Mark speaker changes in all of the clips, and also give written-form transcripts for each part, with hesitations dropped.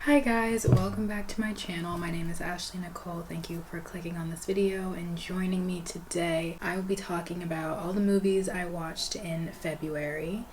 Speaker 1: Hi guys, welcome back to my channel. My name is Ashley-Nicole. Thank you for clicking on this video and joining me today. I will be talking about all the movies I watched in February.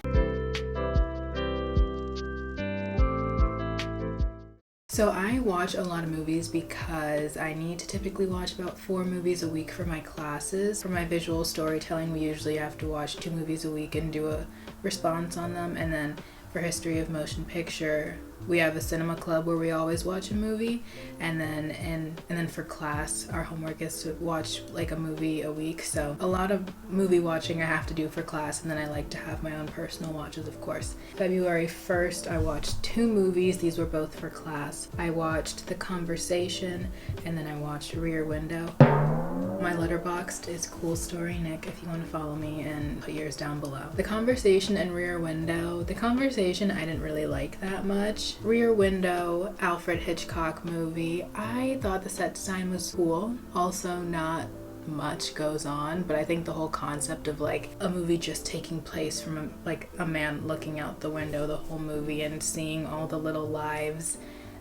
Speaker 1: So I watch a lot of movies because I need to typically watch about 4 movies a week for my classes. For my visual storytelling, we usually have to watch 2 movies a week and do a response on them, and then for history of motion picture, we have a cinema club where we always watch a movie, and then for class, our homework is to watch like a movie a week. So a lot of movie watching I have to do for class, and then I like to have my own personal watches, of course. February 1st, I watched 2 movies. These were both for class. I watched The Conversation, and then I watched Rear Window. My letterboxd is Cool Story Nick if you want to follow me, and put yours down below. The Conversation and Rear Window. The Conversation I didn't really like that much. Rear Window, Alfred Hitchcock movie. I thought the set design was cool. Also, not much goes on, but I think the whole concept of like a movie just taking place from a man looking out the window the whole movie and seeing all the little lives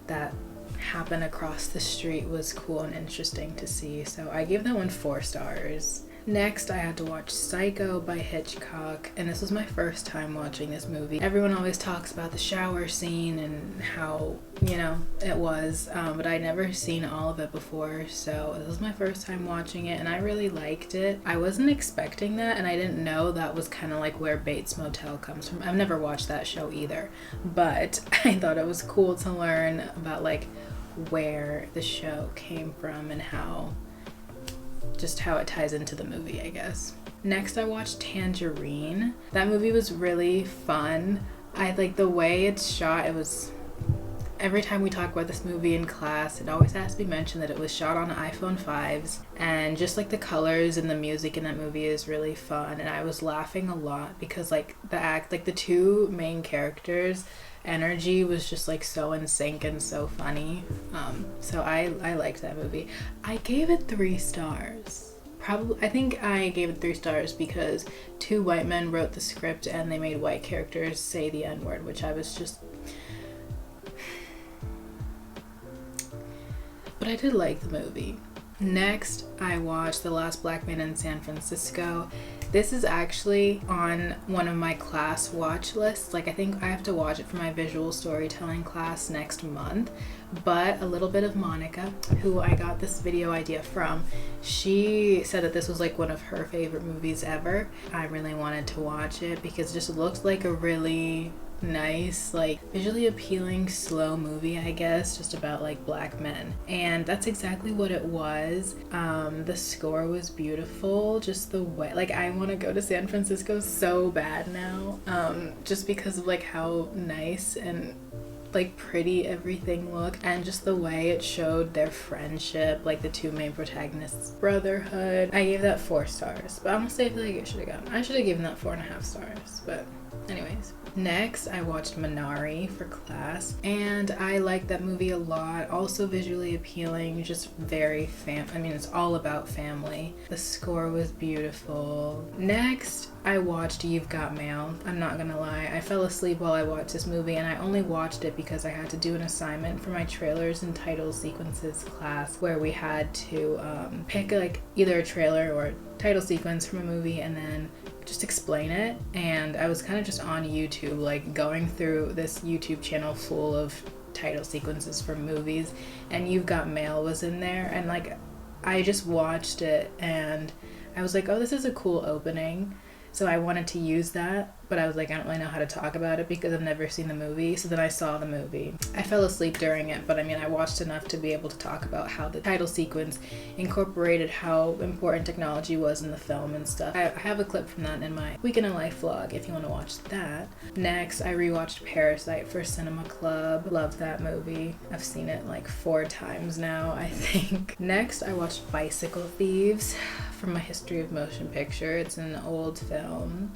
Speaker 1: that happen across the street was cool and interesting to see. So I gave that one 4 stars. Next, I had to watch Psycho by Hitchcock, and this was my first time watching this movie. Everyone always talks about the shower scene and how, it was, but I'd never seen all of it before, so this was my first time watching it, and I really liked it. I wasn't expecting that, and I didn't know that was kind of like where Bates Motel comes from. I've never watched that show either, but I thought it was cool to learn about like where the show came from and how it ties into the movie, I guess. Next, I watched Tangerine. That movie was really fun. I like the way it's shot. It was, every time we talk about this movie in class, it always has to be mentioned that it was shot on iPhone 5s, and just like the colors and the music in that movie is really fun, and I was laughing a lot because like the 2 main characters' energy was just like so in sync and so funny. So I liked that movie. I gave it 3 stars. I think I gave it 3 stars because 2 white men wrote the script and they made white characters say the N-word, which I was just... But I did like the movie. Next, I watched The Last Black Man in San Francisco. This is actually on one of my class watch lists. Like, I think I have to watch it for my visual storytelling class next month. But a little bit of Monica, who I got this video idea from, she said that this was like one of her favorite movies ever. I really wanted to watch it because it just looked like a really nice, like visually appealing slow movie, I guess, just about like black men, and that's exactly what it was. The score was beautiful, just the way, like, I want to go to San Francisco so bad now, just because of like how nice and like pretty everything looked, and just the way it showed their friendship, like the 2 main protagonists' brotherhood. I gave that 4 stars, but honestly I feel like I should have given that 4.5 stars, but anyways. Next, I watched Minari for class, and I liked that movie a lot. Also visually appealing, just very it's all about family. The score was beautiful. Next, I watched You've Got Mail. I'm not gonna lie, I fell asleep while I watched this movie, and I only watched it because I had to do an assignment for my trailers and title sequences class, where we had to pick like either a trailer or a title sequence from a movie and then just explain it. And I was kind of just on YouTube, like going through this YouTube channel full of title sequences for movies, and You've Got Mail was in there, and like I just watched it and I was like, oh, this is a cool opening. So I wanted to use that, but I was like, I don't really know how to talk about it because I've never seen the movie. So then I saw the movie. I fell asleep during it, but I watched enough to be able to talk about how the title sequence incorporated how important technology was in the film and stuff. I have a clip from that in my Week in a Life vlog if you want to watch that. Next, I rewatched Parasite for Cinema Club. Love that movie. I've seen it like 4 times now, I think. Next, I watched Bicycle Thieves from my history of motion picture. It's an old film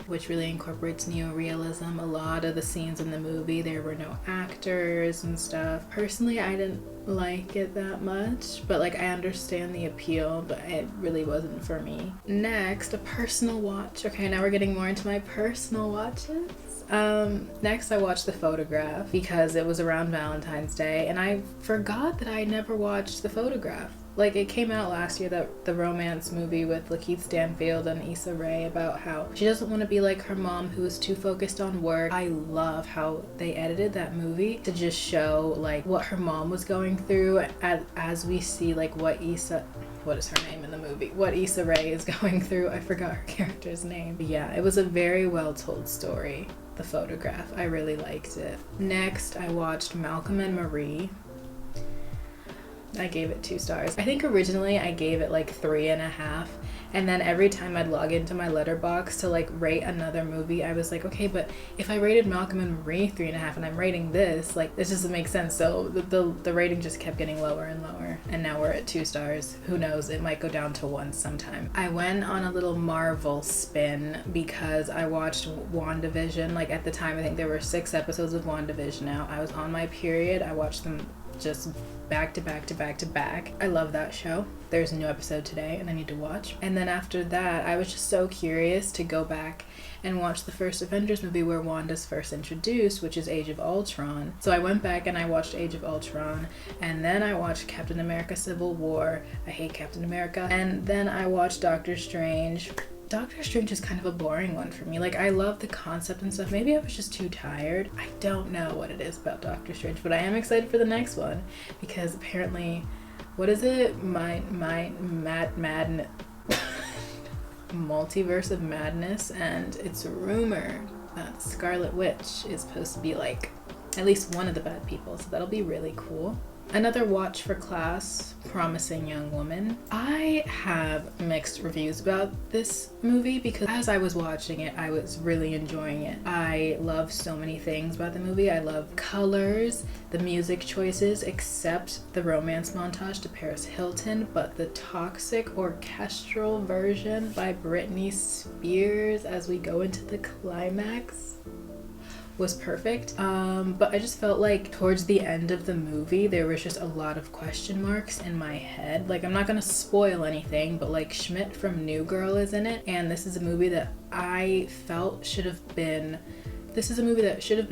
Speaker 1: which really incorporates neorealism. A lot of the scenes in the movie, there were no actors and stuff. Personally, I didn't like it that much, but like I understand the appeal, but it really wasn't for me. Next, a personal watch. Okay, now we're getting more into my personal watches. Next I watched The Photograph because it was around Valentine's Day, and I forgot that I never watched The Photograph. Like, it came out last year, that the romance movie with Lakeith Stanfield and Issa Rae, about how she doesn't want to be like her mom who is too focused on work. I love how they edited that movie to just show like what her mom was going through as we see like what is her name in the movie? What Issa Rae is going through. I forgot her character's name. But yeah, it was a very well told story, The Photograph. I really liked it. Next, I watched Malcolm and Marie. I gave it 2 stars. I think originally I gave it like 3.5, and then every time I'd log into my Letterboxd to like rate another movie, I was like, okay, but if I rated Malcolm and Marie 3.5 and I'm rating this, like, this doesn't make sense. So the rating just kept getting lower and lower, and now we're at 2 stars. Who knows, it might go down to 1 sometime. I went on a little Marvel spin because I watched WandaVision. Like, at the time, I think there were 6 episodes of WandaVision out. I was on my period. I watched them just back to back to back to back. I love that show. There's a new episode today and I need to watch. And then after that, I was just so curious to go back and watch the first Avengers movie where Wanda's first introduced, which is Age of Ultron. So I went back and I watched Age of Ultron, and then I watched Captain America Civil War. I hate Captain America. And then I watched Doctor Strange. Doctor Strange is kind of a boring one for me. Like, I love the concept and stuff. Maybe I was just too tired. I don't know what it is about Doctor Strange, but I am excited for the next one because apparently, what is it? Multiverse of Madness, and it's rumored that Scarlet Witch is supposed to be like at least one of the bad people, so that'll be really cool. Another watch for class, Promising Young Woman. I have mixed reviews about this movie because as I was watching it, I was really enjoying it. I love so many things about the movie. I love colors, the music choices, except the romance montage to Paris Hilton, but the toxic orchestral version by Britney Spears as we go into the climax was perfect. But I just felt like towards the end of the movie there was just a lot of question marks in my head. Like, I'm not gonna spoil anything, but like Schmidt from New Girl is in it, and this is a movie that I felt should have been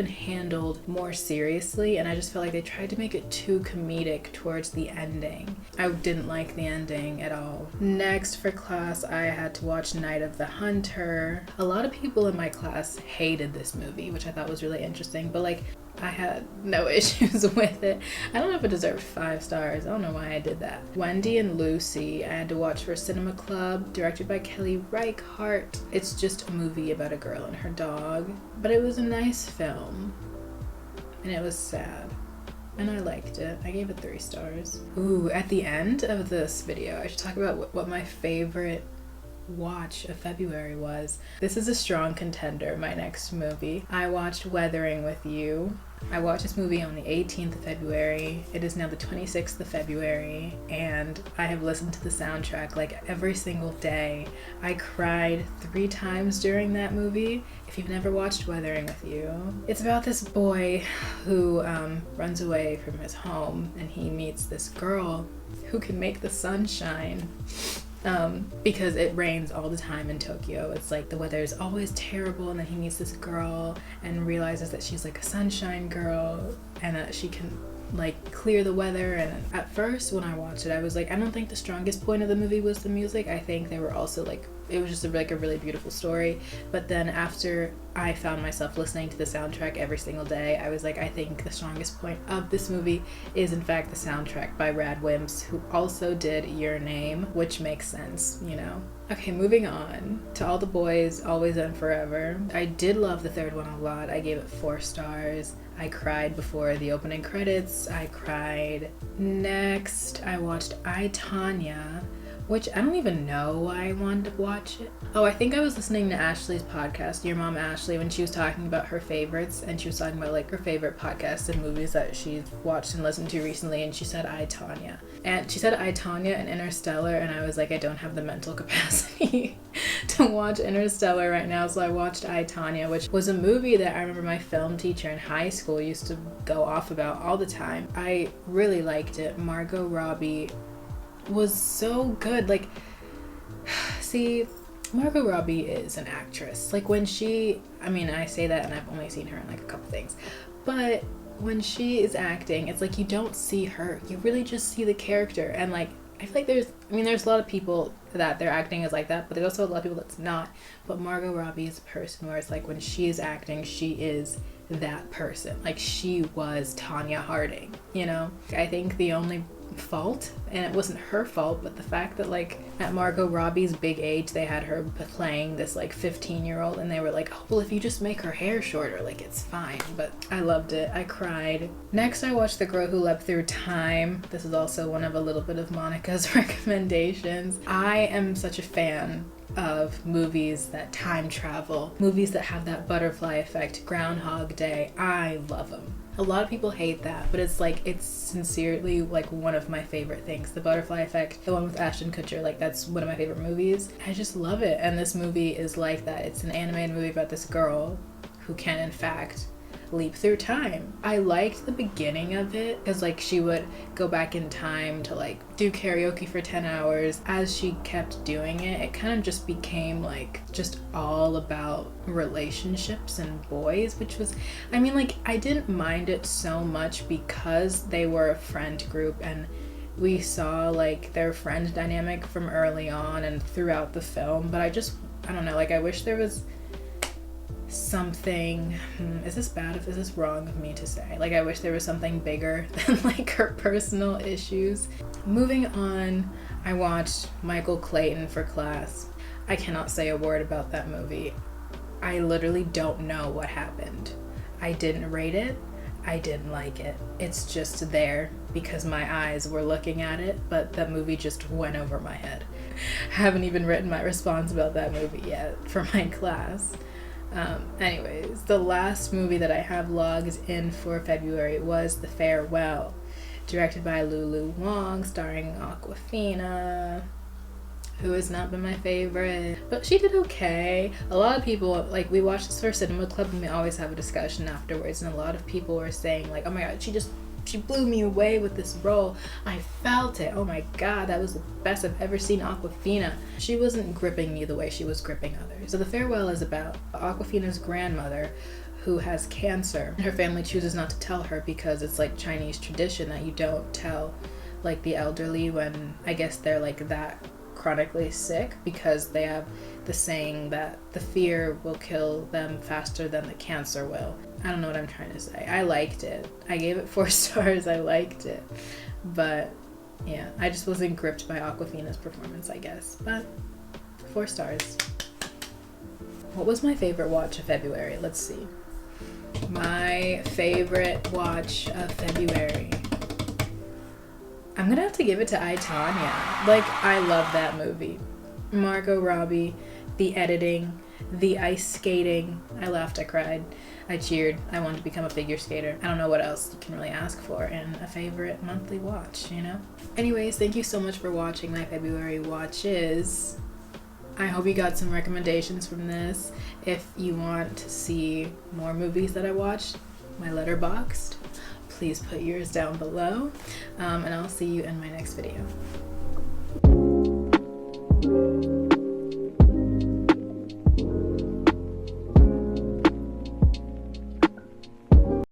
Speaker 1: handled more seriously, and I just felt like they tried to make it too comedic towards the ending. I didn't like the ending at all. Next for class, I had to watch Night of the Hunter. A lot of people in my class hated this movie, which I thought was really interesting, but like, I had no issues with it. I don't know if it deserved 5 stars. I don't know why I did that. Wendy and Lucy, I had to watch for Cinema Club, directed by Kelly Reichardt. It's just a movie about a girl and her dog, but it was a nice film, and it was sad, and I liked it. I gave it 3 stars. Ooh, at the end of this video, I should talk about what my favorite watch of February was. This is a strong contender, my next movie. I watched Weathering with You. I watched this movie on the 18th of February. It is now the 26th of February, and I have listened to the soundtrack like every single day. I cried 3 times during that movie. If you've never watched Weathering with You, it's about this boy who runs away from his home, and he meets this girl who can make the sun shine. Because it rains all the time in Tokyo. It's like the weather is always terrible, and then he meets this girl and realizes that she's like a sunshine girl, and that she can like clear the weather. And at first when I watched it, I was like, I don't think the strongest point of the movie was the music. I think they were also like, it was just a really beautiful story. But then after I found myself listening to the soundtrack every single day, I was like, I think the strongest point of this movie is in fact the soundtrack by Rad Wimps, who also did Your Name, which makes sense, you know. Okay, moving on to All the Boys, Always and Forever. I did love the third one a lot. I gave it 4 stars. I cried before the opening credits. I cried. Next, I watched I, Tonya, which I don't even know why I wanted to watch it. Oh, I think I was listening to Ashley's podcast, Your Mom Ashley, when she was talking about her favorites, and she was talking about like her favorite podcasts and movies that she's watched and listened to recently, and she said I, Tonya. And she said I, Tonya and Interstellar, and I was like, I don't have the mental capacity to watch Interstellar right now, so I watched I, Tonya, which was a movie that I remember my film teacher in high school used to go off about all the time. I really liked it. Margot Robbie was so good. Like, see, Margot Robbie is an actress. Like when she, I mean, I say that and I've only seen her in like a couple things, but when she is acting, it's like you don't see her. You really just see the character. And like, I feel like there's a lot of people that their acting is like that, but there's also a lot of people that's not. But Margot Robbie is a person where it's like when she is acting, she is that person. Like she was Tanya Harding, you know? I think the only fault, and it wasn't her fault, but the fact that like at Margot Robbie's big age they had her playing this like 15-year-old, and they were like, oh well, if you just make her hair shorter, like it's fine. But I loved it. I cried. Next I watched The Girl Who Leapt Through Time. This is also one of a little bit of Monica's recommendations. I am such a fan of movies that time travel, movies that have that butterfly effect, Groundhog Day. I love them. A lot of people hate that, but it's like, it's sincerely like one of my favorite things. The Butterfly Effect, the one with Ashton Kutcher, like that's one of my favorite movies. I just love it. And this movie is like that. It's an animated movie about this girl who can in fact leap through time. I liked the beginning of it because like she would go back in time to like do karaoke for 10 hours. As she kept doing it, it kind of just became like just all about relationships and boys, which was, I mean, like I didn't mind it so much because they were a friend group and we saw like their friend dynamic from early on and throughout the film. But I don't know, like I wish there was something, is this wrong of me to say? Like I wish there was something bigger than like her personal issues. Moving on, I watched Michael Clayton for Class. I cannot say a word about that movie. I literally don't know what happened. I didn't rate it. I didn't like it. It's just there because my eyes were looking at it, but that movie just went over my head. I haven't even written my response about that movie yet for my class. Anyways, the last movie that I have logged in for February was The Farewell, directed by Lulu Wang, starring Awkwafina, who has not been my favorite, but she did okay. A lot of people, like we watched this for Cinema Club and we always have a discussion afterwards, and a lot of people were saying like, oh my god, she blew me away with this role. I felt it. Oh my god, that was the best I've ever seen Awkwafina. She wasn't gripping me the way she was gripping others. So The Farewell is about Awkwafina's grandmother who has cancer. Her family chooses not to tell her because it's like Chinese tradition that you don't tell like the elderly when I guess they're like that chronically sick, because they have the saying that the fear will kill them faster than the cancer will. I don't know what I'm trying to say. I liked it. I gave it 4 stars. I liked it. But yeah, I just wasn't gripped by Awkwafina's performance, I guess. But 4 stars. What was my favorite watch of February? Let's see. My favorite watch of February. I'm gonna have to give it to I, Tonya. Like, I love that movie. Margot Robbie, the editing, the ice skating. I laughed, I cried, I cheered. I wanted to become a figure skater. I don't know what else you can really ask for in a favorite monthly watch, you know? Anyways, thank you so much for watching my February watches. I hope you got some recommendations from this. If you want to see more movies that I watched, my Letterboxd, please put yours down below, and I'll see you in my next video.